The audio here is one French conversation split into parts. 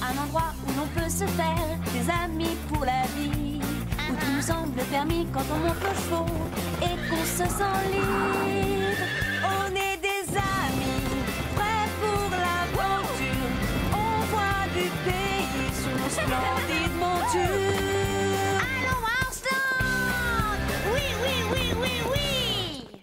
Un endroit où l'on peut se faire des amis pour la vie, où tout nous semble permis quand on monte aux chevaux et qu'on se sent libre. On est des amis, prêts pour l'aventure. On voit du pays sur nos splendides montures. Allons, Arslan! Oui, oui, oui, oui, oui!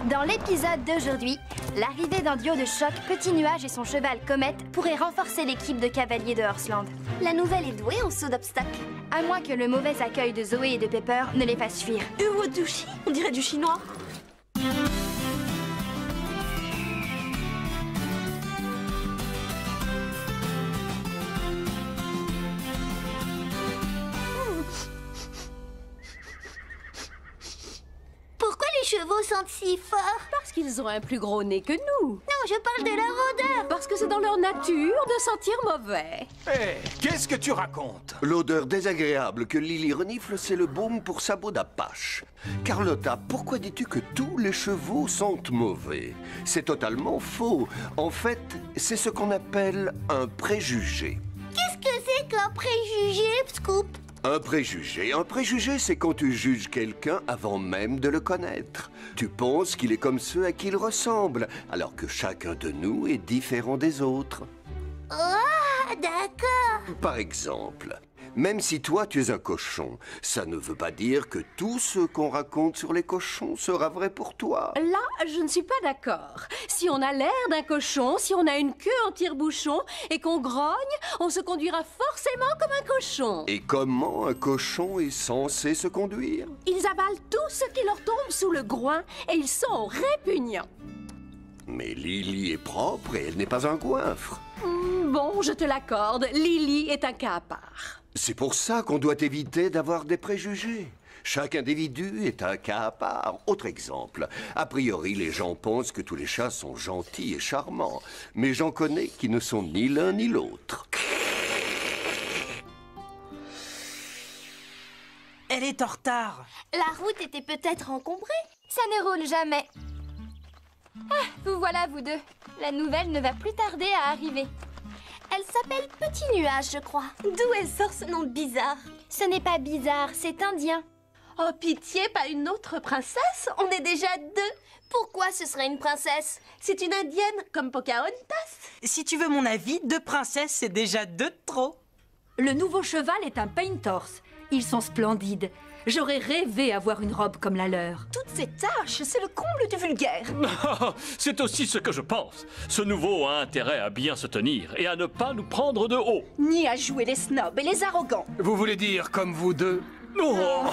Dans l'épisode d'aujourd'hui, l'arrivée d'un duo de choc, Petit Nuage et son cheval Comète pourrait renforcer l'équipe de cavaliers de Horseland. La nouvelle est douée en saut d'obstacles. À moins que le mauvais accueil de Zoé et de Pepper ne les fasse fuir. Uwodushi, on dirait du chinois. Pourquoi les chevaux sentent si fort? Parce qu'ils ont un plus gros nez que nous. Non, je parle de leur odeur. Parce que c'est dans leur nature de sentir mauvais. Hé, qu'est-ce que tu racontes? L'odeur désagréable que Lily renifle, c'est le baume pour sabot d'Apache. Carlotta, pourquoi dis-tu que tous les chevaux sentent mauvais? C'est totalement faux. En fait, c'est ce qu'on appelle un préjugé. Qu'est-ce que c'est qu'un préjugé, Scoop? Un préjugé, c'est quand tu juges quelqu'un avant même de le connaître. Tu penses qu'il est comme ceux à qui il ressemble, alors que chacun de nous est différent des autres. Oh, d'accord. Par exemple, même si toi tu es un cochon, ça ne veut pas dire que tout ce qu'on raconte sur les cochons sera vrai pour toi. Là, je ne suis pas d'accord. Si on a l'air d'un cochon, si on a une queue en tire-bouchon et qu'on grogne, on se conduira forcément comme un cochon. Et comment un cochon est censé se conduire? Ils avalent tout ce qui leur tombe sous le groin et ils sont répugnants. Mais Lily est propre et elle n'est pas un goinfre. Bon, je te l'accorde, Lily est un cas à part. C'est pour ça qu'on doit éviter d'avoir des préjugés. Chaque individu est un cas à part. Autre exemple, a priori, les gens pensent que tous les chats sont gentils et charmants. Mais j'en connais qui ne sont ni l'un ni l'autre. Elle est en retard. La route était peut-être encombrée. Ça ne roule jamais. Ah, vous voilà, vous deux. La nouvelle ne va plus tarder à arriver. Elle s'appelle Petit Nuage, je crois. D'où elle sort ce nom bizarre? Ce n'est pas bizarre, c'est indien. Oh pitié, pas une autre princesse? On est déjà deux. Pourquoi ce serait une princesse? C'est une indienne comme Pocahontas. Si tu veux mon avis, 2 princesses, c'est déjà 2 de trop. Le nouveau cheval est un paint horse. Ils sont splendides. J'aurais rêvé avoir une robe comme la leur. Toutes ces tâches, c'est le comble du vulgaire. C'est aussi ce que je pense. Ce nouveau a intérêt à bien se tenir et à ne pas nous prendre de haut. Ni à jouer les snobs et les arrogants. Vous voulez dire comme vous deux? Oh.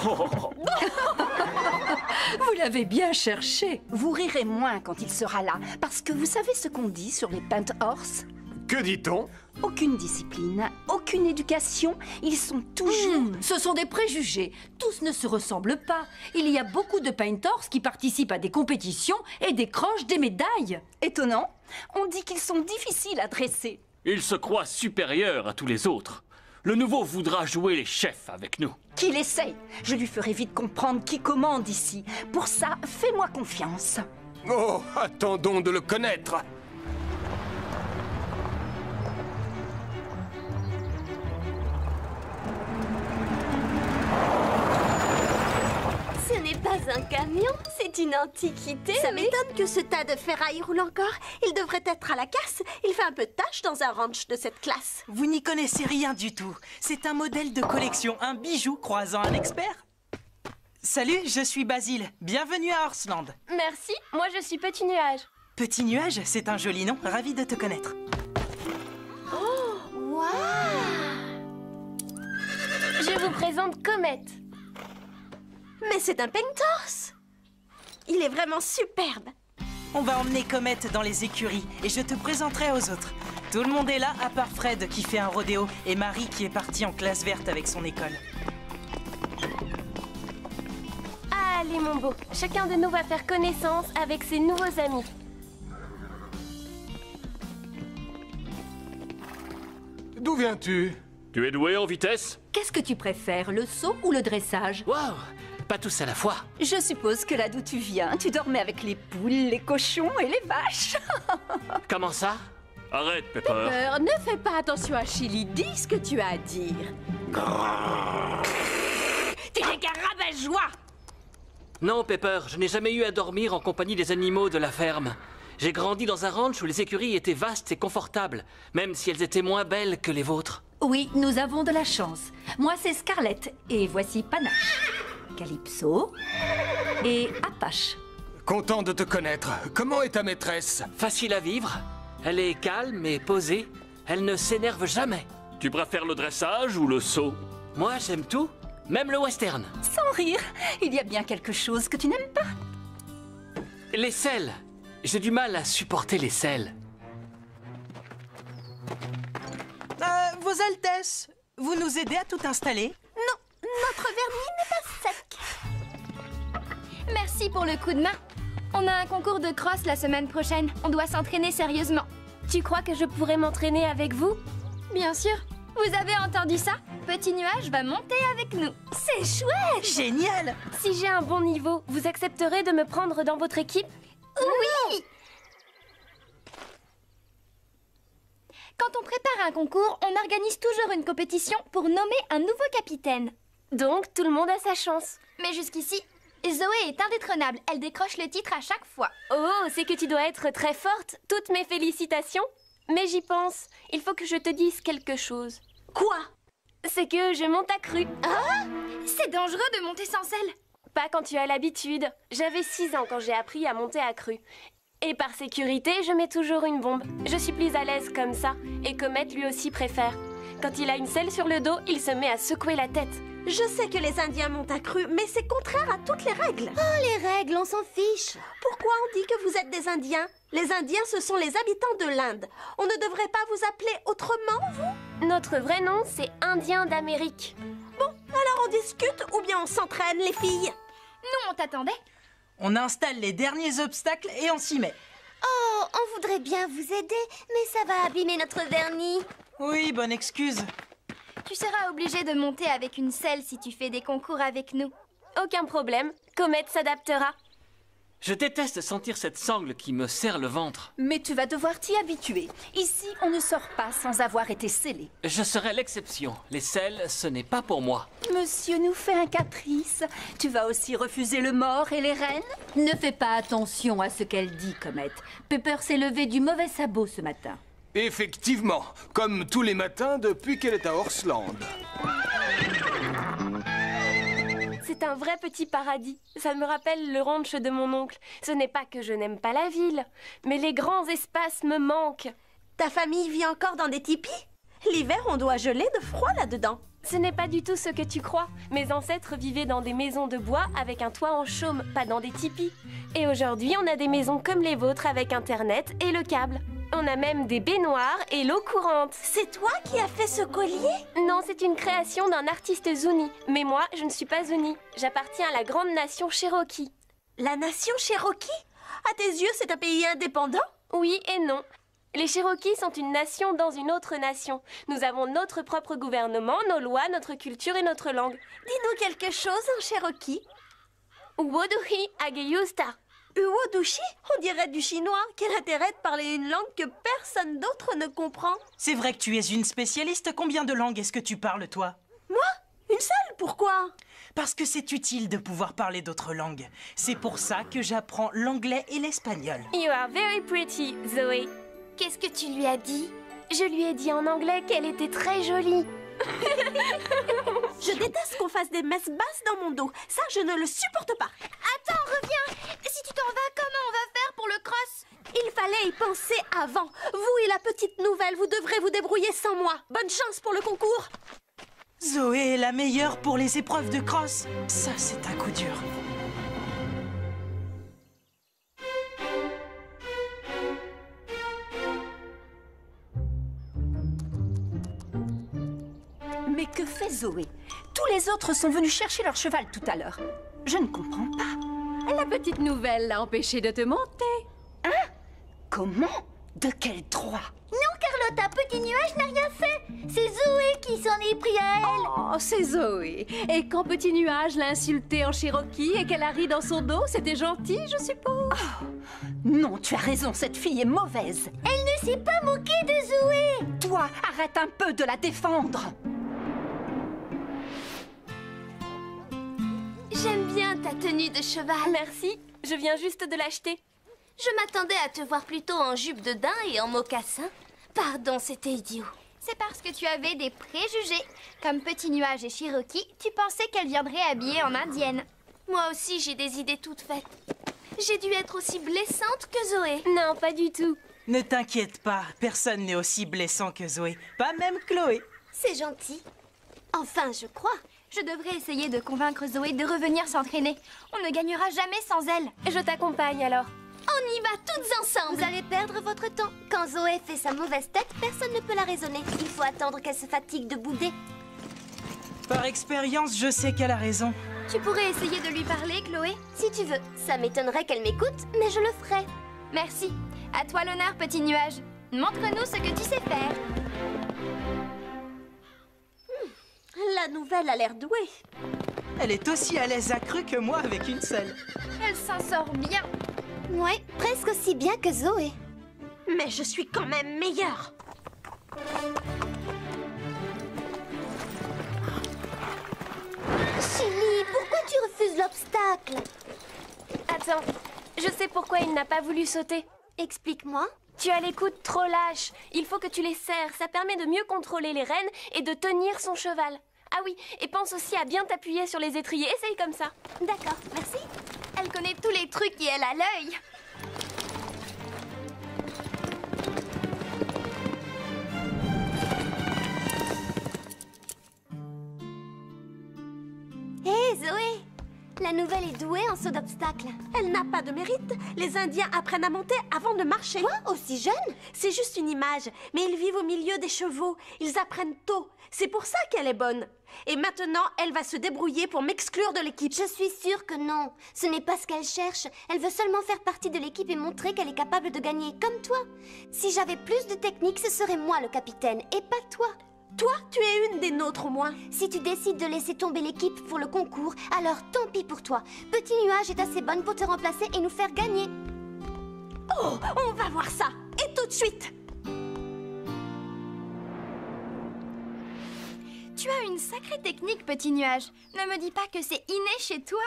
Vous l'avez bien cherché. Vous rirez moins quand il sera là, parce que vous savez ce qu'on dit sur les paint horse? Que dit-on? Aucune discipline, aucune éducation, ils sont toujours... Ce sont des préjugés. Tous ne se ressemblent pas. Il y a beaucoup de paint horse qui participent à des compétitions et décrochent des médailles. Étonnant, on dit qu'ils sont difficiles à dresser. Il se croit supérieur à tous les autres. Le nouveau voudra jouer les chefs avec nous. Qu'il essaye, je lui ferai vite comprendre qui commande ici. Pour ça, fais-moi confiance. Oh, attendons de le connaître. Ce n'est pas un camion, c'est une antiquité. Ça m'étonne que ce tas de ferraille roule encore. Il devrait être à la casse. Il fait un peu de tâche dans un ranch de cette classe. Vous n'y connaissez rien du tout. C'est un modèle de collection, un bijou croisant un expert. Salut, je suis Basile. Bienvenue à Horseland. Merci, moi je suis Petit Nuage. Petit Nuage, c'est un joli nom. Ravi de te connaître. Waouh! Je vous présente Comète. Mais c'est un paint horse. Il est vraiment superbe. On va emmener Comète dans les écuries et je te présenterai aux autres. Tout le monde est là à part Fred qui fait un rodéo et Marie qui est partie en classe verte avec son école. Allez mon beau, chacun de nous va faire connaissance avec ses nouveaux amis. D'où viens-tu? Tu es doué en vitesse? Qu'est-ce que tu préfères, le saut ou le dressage? Waouh! Pas tous à la fois. Je suppose que là d'où tu viens, tu dormais avec les poules, les cochons et les vaches. Comment ça? Arrête, Pepper. Pepper, ne fais pas attention à Chili. Dis ce que tu as à dire. Tu n'es qu'un rabat-joie. Non, Pepper, je n'ai jamais eu à dormir en compagnie des animaux de la ferme. J'ai grandi dans un ranch où les écuries étaient vastes et confortables, même si elles étaient moins belles que les vôtres. Oui, nous avons de la chance. Moi, c'est Scarlett. Et voici Panache, Calypso et Apache. Content de te connaître. Comment est ta maîtresse? Facile à vivre. Elle est calme et posée. Elle ne s'énerve jamais. Tu préfères le dressage ou le saut? Moi, j'aime tout, même le western. Sans rire, il y a bien quelque chose que tu n'aimes pas. Les selles. J'ai du mal à supporter les selles. Vos Altesses, vous nous aidez à tout installer? Non, notre vernis n'est pas sec. Merci pour le coup de main. On a un concours de cross la semaine prochaine. On doit s'entraîner sérieusement. Tu crois que je pourrais m'entraîner avec vous? Bien sûr. Vous avez entendu ça? Petit Nuage va monter avec nous. C'est chouette! Génial! Si j'ai un bon niveau, vous accepterez de me prendre dans votre équipe? Oui! Quand on prépare un concours, on organise toujours une compétition pour nommer un nouveau capitaine. Donc, tout le monde a sa chance. Mais jusqu'ici, Zoé est indétrônable. Elle décroche le titre à chaque fois. Oh, c'est que tu dois être très forte. Toutes mes félicitations. Mais j'y pense. Il faut que je te dise quelque chose. Quoi? C'est que je monte à cru. Ah! C'est dangereux de monter sans selle. Pas quand tu as l'habitude. J'avais 6 ans quand j'ai appris à monter à cru. Et par sécurité, je mets toujours une bombe. Je suis plus à l'aise comme ça. Et Comet lui aussi préfère. Quand il a une selle sur le dos, il se met à secouer la tête. Je sais que les Indiens montent à cru, mais c'est contraire à toutes les règles. Oh, les règles, on s'en fiche. Pourquoi on dit que vous êtes des Indiens? Les Indiens, ce sont les habitants de l'Inde. On ne devrait pas vous appeler autrement, vous? Notre vrai nom, c'est Indien d'Amérique. Bon, alors on discute ou bien on s'entraîne, les filles? Nous, on t'attendait. On installe les derniers obstacles et on s'y met. Oh, on voudrait bien vous aider, mais ça va abîmer notre vernis. Oui, bonne excuse. Tu seras obligé de monter avec une selle si tu fais des concours avec nous. Aucun problème. Comet s'adaptera. Je déteste sentir cette sangle qui me serre le ventre. Mais tu vas devoir t'y habituer. Ici, on ne sort pas sans avoir été scellé. Je serai l'exception. Les selles, ce n'est pas pour moi. Monsieur nous fait un caprice. Tu vas aussi refuser le mort et les reines? Ne fais pas attention à ce qu'elle dit, Comet. Pepper s'est levée du mauvais sabot ce matin. Effectivement, comme tous les matins depuis qu'elle est à Horseland. C'est un vrai petit paradis. Ça me rappelle le ranch de mon oncle. Ce n'est pas que je n'aime pas la ville, mais les grands espaces me manquent. Ta famille vit encore dans des tipis? L'hiver, on doit geler de froid là-dedans. Ce n'est pas du tout ce que tu crois. Mes ancêtres vivaient dans des maisons de bois avec un toit en chaume, pas dans des tipis. Et aujourd'hui, on a des maisons comme les vôtres avec Internet et le câble. On a même des baignoires et l'eau courante. C'est toi qui as fait ce collier? Non, c'est une création d'un artiste Zuni. Mais moi, je ne suis pas Zuni. J'appartiens à la grande nation Cherokee. La nation Cherokee? À tes yeux, c'est un pays indépendant? Oui et non. Les Cherokees sont une nation dans une autre nation. Nous avons notre propre gouvernement, nos lois, notre culture et notre langue. Dis-nous quelque chose en Cherokee. Woduhi ageyusta. Uwodushi? On dirait du chinois. Quel intérêt de parler une langue que personne d'autre ne comprend? C'est vrai que tu es une spécialiste. Combien de langues est-ce que tu parles, toi? Moi? Une seule? Pourquoi? Parce que c'est utile de pouvoir parler d'autres langues. C'est pour ça que j'apprends l'anglais et l'espagnol. You are very pretty, Zoé. Qu'est-ce que tu lui as dit? Je lui ai dit en anglais qu'elle était très jolie. Je déteste qu'on fasse des messes basses dans mon dos. Ça, je ne le supporte pas. Attends, reviens. Si tu t'en vas, comment on va faire pour le cross? Il fallait y penser avant. Vous et la petite nouvelle, vous devrez vous débrouiller sans moi. Bonne chance pour le concours. Zoé est la meilleure pour les épreuves de cross. Ça, c'est un coup dur. Mais que fait Zoé? Tous les autres sont venus chercher leur cheval tout à l'heure. Je ne comprends pas. La petite nouvelle l'a empêché de te monter. Hein? Comment? De quel droit? Non, Carlotta, Petit Nuage n'a rien fait. C'est Zoé qui s'en est pris à elle. Oh, c'est Zoé. Et quand Petit Nuage l'a insultée en Cherokee et qu'elle a ri dans son dos, c'était gentil, je suppose. Non, tu as raison, cette fille est mauvaise. Elle ne ne s'est pas moqué de Zoé. Toi, arrête un peu de la défendre. J'aime bien ta tenue de cheval. Merci, je viens juste de l'acheter. Je m'attendais à te voir plutôt en jupe de daim et en mocassin. Pardon, c'était idiot. C'est parce que tu avais des préjugés. Comme Petit Nuage et Cherokee, tu pensais qu'elle viendrait habillée en indienne. Moi aussi, j'ai des idées toutes faites. J'ai dû être aussi blessante que Zoé. Non, pas du tout. Ne t'inquiète pas, personne n'est aussi blessant que Zoé. Pas même Chloé. C'est gentil. Enfin, je crois. Je devrais essayer de convaincre Zoé de revenir s'entraîner. On ne gagnera jamais sans elle. Je t'accompagne alors. On y va toutes ensemble. Vous allez perdre votre temps. Quand Zoé fait sa mauvaise tête, personne ne peut la raisonner. Il faut attendre qu'elle se fatigue de bouder. Par expérience, je sais qu'elle a raison. Tu pourrais essayer de lui parler, Chloé? Si tu veux. Ça m'étonnerait qu'elle m'écoute, mais je le ferai. Merci. À toi l'honneur, Petit Nuage. Montre-nous ce que tu sais faire. La nouvelle a l'air douée. Elle est aussi à l'aise accrue que moi avec une seule. Elle s'en sort bien. Ouais, presque aussi bien que Zoé. Mais je suis quand même meilleure. Chili, pourquoi tu refuses l'obstacle? Attends, je sais pourquoi il n'a pas voulu sauter. Explique-moi. Tu as les coudes trop lâches. Il faut que tu les serres. Ça permet de mieux contrôler les rênes et de tenir son cheval. Ah oui, et pense aussi à bien t'appuyer sur les étriers. Essaye comme ça. D'accord, merci. Elle connaît tous les trucs et elle a l'œil. Hé, Zoé! La nouvelle est douée en saut d'obstacle. Elle n'a pas de mérite. Les Indiens apprennent à monter avant de marcher. Quoi? Aussi jeune? C'est juste une image. Mais ils vivent au milieu des chevaux. Ils apprennent tôt. C'est pour ça qu'elle est bonne. Et maintenant, elle va se débrouiller pour m'exclure de l'équipe. Je suis sûre que non. Ce n'est pas ce qu'elle cherche. Elle veut seulement faire partie de l'équipe et montrer qu'elle est capable de gagner, comme toi. Si j'avais plus de technique, ce serait moi le capitaine, et pas toi. Toi, tu es une des nôtres au moins. Si tu décides de laisser tomber l'équipe pour le concours, alors tant pis pour toi. Petit Nuage est assez bonne pour te remplacer et nous faire gagner. Oh, on va voir ça. Et tout de suite. Tu as une sacrée technique, Petit Nuage. Ne me dis pas que c'est inné chez toi.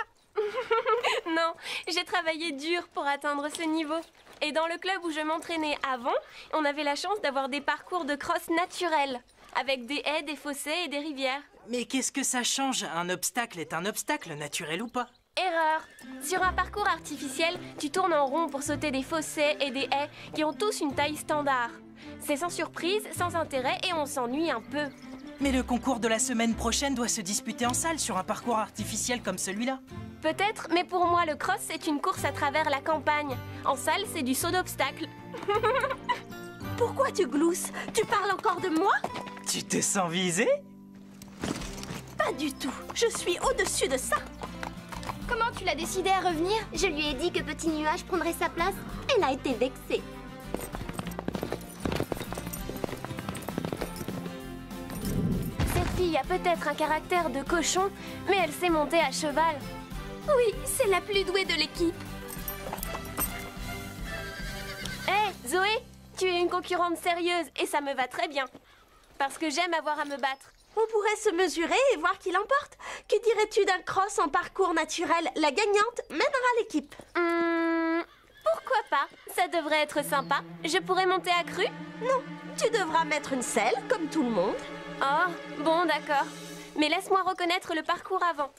Non, j'ai travaillé dur pour atteindre ce niveau. Et dans le club où je m'entraînais avant, on avait la chance d'avoir des parcours de cross naturels, avec des haies, des fossés et des rivières. Mais qu'est-ce que ça change? Un obstacle est un obstacle, naturel ou pas? Erreur! Sur un parcours artificiel, tu tournes en rond pour sauter des fossés et des haies qui ont tous une taille standard. C'est sans surprise, sans intérêt et on s'ennuie un peu. Mais le concours de la semaine prochaine doit se disputer en salle sur un parcours artificiel comme celui-là. Peut-être, mais pour moi, le cross, c'est une course à travers la campagne. En salle, c'est du saut d'obstacle. Pourquoi tu glousses? Tu parles encore de moi? Tu te sens visé? Pas du tout. Je suis au-dessus de ça. Comment tu l'as décidé à revenir? Je lui ai dit que Petit Nuage prendrait sa place. Elle a été vexée. Cette fille a peut-être un caractère de cochon, mais elle sait monter à cheval. Oui, c'est la plus douée de l'équipe. Hé, Zoé, tu es une concurrente sérieuse et ça me va très bien. Parce que j'aime avoir à me battre. On pourrait se mesurer et voir qui l'emporte. Que dirais-tu d'un cross en parcours naturel? La gagnante mènera l'équipe. Pourquoi pas? Ça devrait être sympa. Je pourrais monter à cru? Non, tu devras mettre une selle, comme tout le monde. Oh, bon, d'accord. Mais laisse-moi reconnaître le parcours avant.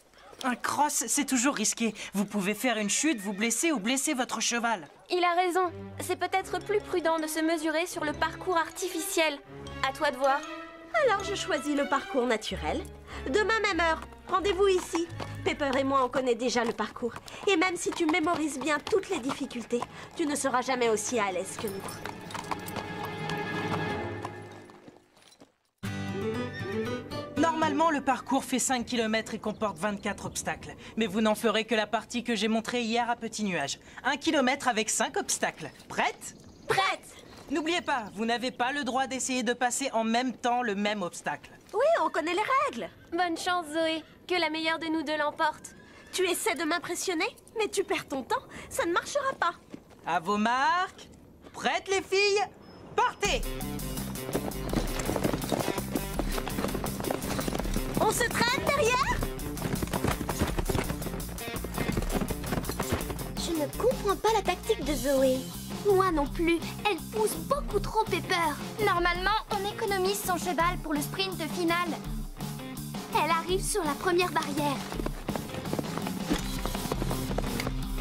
Un cross, c'est toujours risqué. Vous pouvez faire une chute, vous blesser ou blesser votre cheval. Il a raison. C'est peut-être plus prudent de se mesurer sur le parcours artificiel. À toi de voir. Alors je choisis le parcours naturel. Demain même heure, rendez-vous ici. Pepper et moi, on connaît déjà le parcours. Et même si tu mémorises bien toutes les difficultés, tu ne seras jamais aussi à l'aise que nous. Normalement, le parcours fait 5 km et comporte 24 obstacles. Mais vous n'en ferez que la partie que j'ai montrée hier à Petit Nuage. 1 km avec 5 obstacles. Prête? Prête! N'oubliez pas, vous n'avez pas le droit d'essayer de passer en même temps le même obstacle. Oui, on connaît les règles. Bonne chance, Zoé. Que la meilleure de nous deux l'emporte. Tu essaies de m'impressionner, mais tu perds ton temps. Ça ne marchera pas. À vos marques. Prêtes, les filles? partez! On se traîne derrière? Je ne comprends pas la tactique de Zoé. Moi non plus. Elle pousse beaucoup trop Pepper. Normalement, on économise son cheval pour le sprint final. Elle arrive sur la première barrière.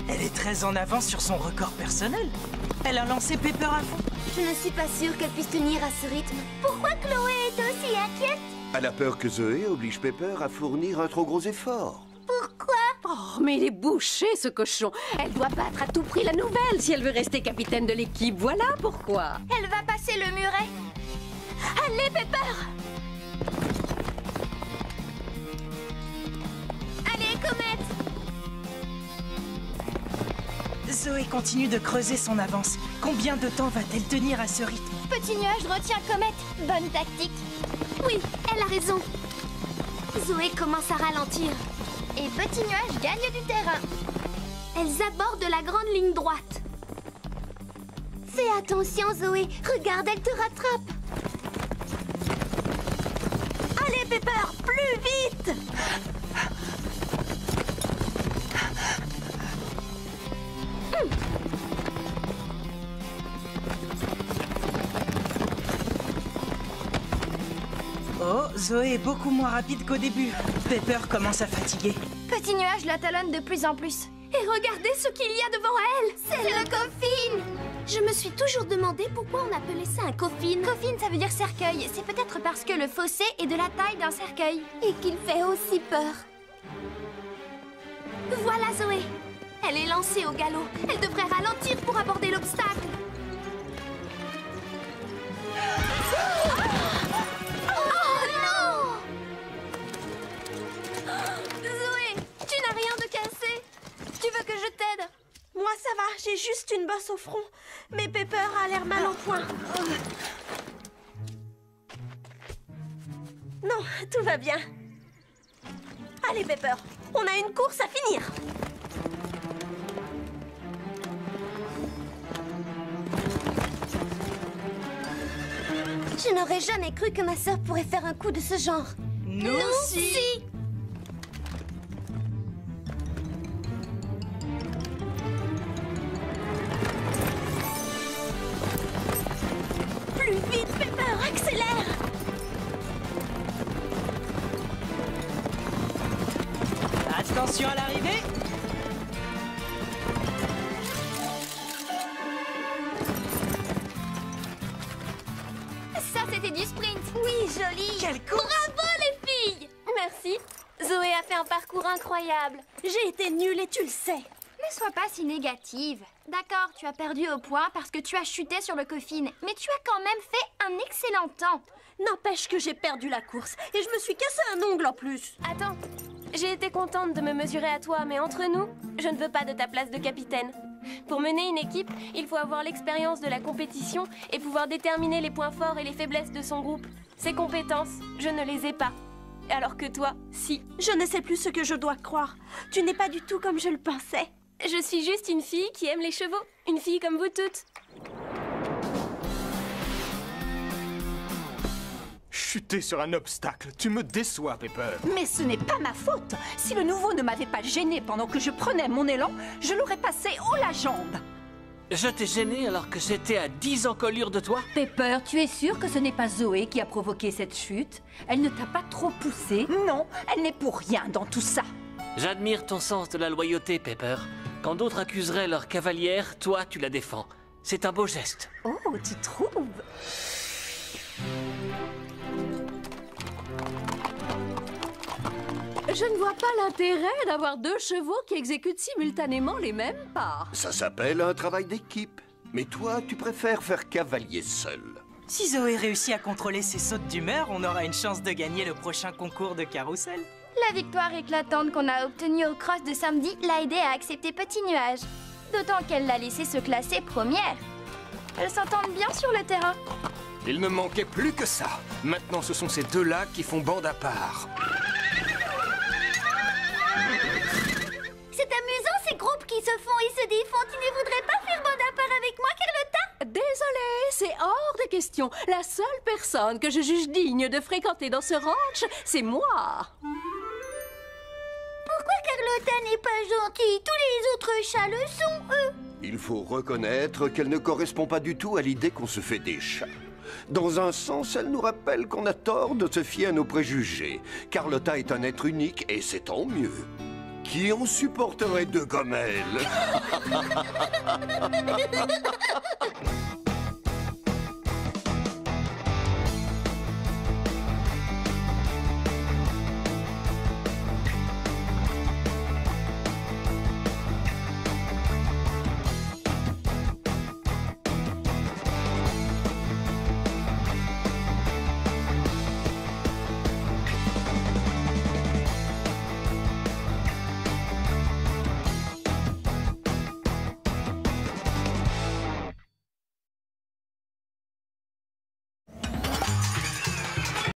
Elle est très en avance sur son record personnel. Elle a lancé Pepper à fond. Je ne suis pas sûre qu'elle puisse tenir à ce rythme. Pourquoi Chloé est aussi inquiète? Elle a peur que Zoé oblige Pepper à fournir un trop gros effort. Pourquoi? Oh, mais il est bouché, ce cochon. Elle doit battre à tout prix la nouvelle si elle veut rester capitaine de l'équipe. Voilà pourquoi. Elle va passer le muret. Allez, Pepper! Allez, Comet! Zoé continue de creuser son avance. Combien de temps va-t-elle tenir à ce rythme? Petit nuage retient Comet. Bonne tactique. Oui, elle a raison. Zoé commence à ralentir. Et Petit nuage gagne du terrain. Elles abordent la grande ligne droite. Fais attention, Zoé. Regarde, elle te rattrape. Allez, Pepper, plus vite! Oh, Zoé est beaucoup moins rapide qu'au début. Pepper commence à fatiguer. Petit nuage la talonne de plus en plus. Et regardez ce qu'il y a devant elle. C'est le coffin. Je me suis toujours demandé pourquoi on appelait ça un coffin. Coffin, ça veut dire cercueil. C'est peut-être parce que le fossé est de la taille d'un cercueil. Et qu'il fait aussi peur. Voilà Zoé. Elle est lancée au galop. Elle devrait ralentir pour aborder l'obstacle. Oh non! Zoé, tu n'as rien de cassé. Tu veux que je t'aide? Moi, ça va, j'ai juste une bosse au front. Mais Pepper a l'air mal en point. Non, tout va bien. Allez, Pepper, on a une course à finir. Je n'aurais jamais cru que ma sœur pourrait faire un coup de ce genre. Nous aussi. Plus vite, Pepper, accélère. Attention à l'arrivée. Ça, c'était du sprint. Oui, joli. Quelle course! Bravo, les filles. Merci. Zoé a fait un parcours incroyable. J'ai été nulle et tu le sais. Ne sois pas si négative. D'accord, tu as perdu au point parce que tu as chuté sur le coffin, mais tu as quand même fait un excellent temps. N'empêche que j'ai perdu la course et je me suis cassé un ongle en plus. Attends, j'ai été contente de me mesurer à toi, mais entre nous, je ne veux pas de ta place de capitaine. Pour mener une équipe, il faut avoir l'expérience de la compétition et pouvoir déterminer les points forts et les faiblesses de son groupe. Ces compétences, je ne les ai pas. Alors que toi, si. Je ne sais plus ce que je dois croire. Tu n'es pas du tout comme je le pensais. Je suis juste une fille qui aime les chevaux. Une fille comme vous toutes. Chuter sur un obstacle, tu me déçois, Pepper. Mais ce n'est pas ma faute. Si le nouveau ne m'avait pas gêné pendant que je prenais mon élan, je l'aurais passé haut la jambe. Je t'ai gêné alors que j'étais à 10 encolures de toi? Pepper, tu es sûre que ce n'est pas Zoé qui a provoqué cette chute? Elle ne t'a pas trop poussé? Non, elle n'est pour rien dans tout ça. J'admire ton sens de la loyauté, Pepper. Quand d'autres accuseraient leur cavalière, toi, tu la défends. C'est un beau geste. Oh, tu trouves? Je ne vois pas l'intérêt d'avoir deux chevaux qui exécutent simultanément les mêmes pas. Ça s'appelle un travail d'équipe. Mais toi, tu préfères faire cavalier seul. Si Zoé réussit à contrôler ses sautes d'humeur, on aura une chance de gagner le prochain concours de carrousel. La victoire éclatante qu'on a obtenue au cross de samedi l'a aidée à accepter Petit Nuage. D'autant qu'elle l'a laissé se classer première. Elles s'entendent bien sur le terrain. Il ne manquait plus que ça. Maintenant, ce sont ces deux-là qui font bande à part. C'est amusant ces groupes qui se font et se défont. Tu ne voudrais pas faire bande à part avec moi, Carlotta? Désolée, c'est hors de question. La seule personne que je juge digne de fréquenter dans ce ranch, c'est moi. Pourquoi Carlotta n'est pas gentille? Tous les autres chats le sont, eux. Il faut reconnaître qu'elle ne correspond pas du tout à l'idée qu'on se fait des chats. Dans un sens, elle nous rappelle qu'on a tort de se fier à nos préjugés. Carlotta est un être unique et c'est tant mieux. Qui en supporterait deux comme elle?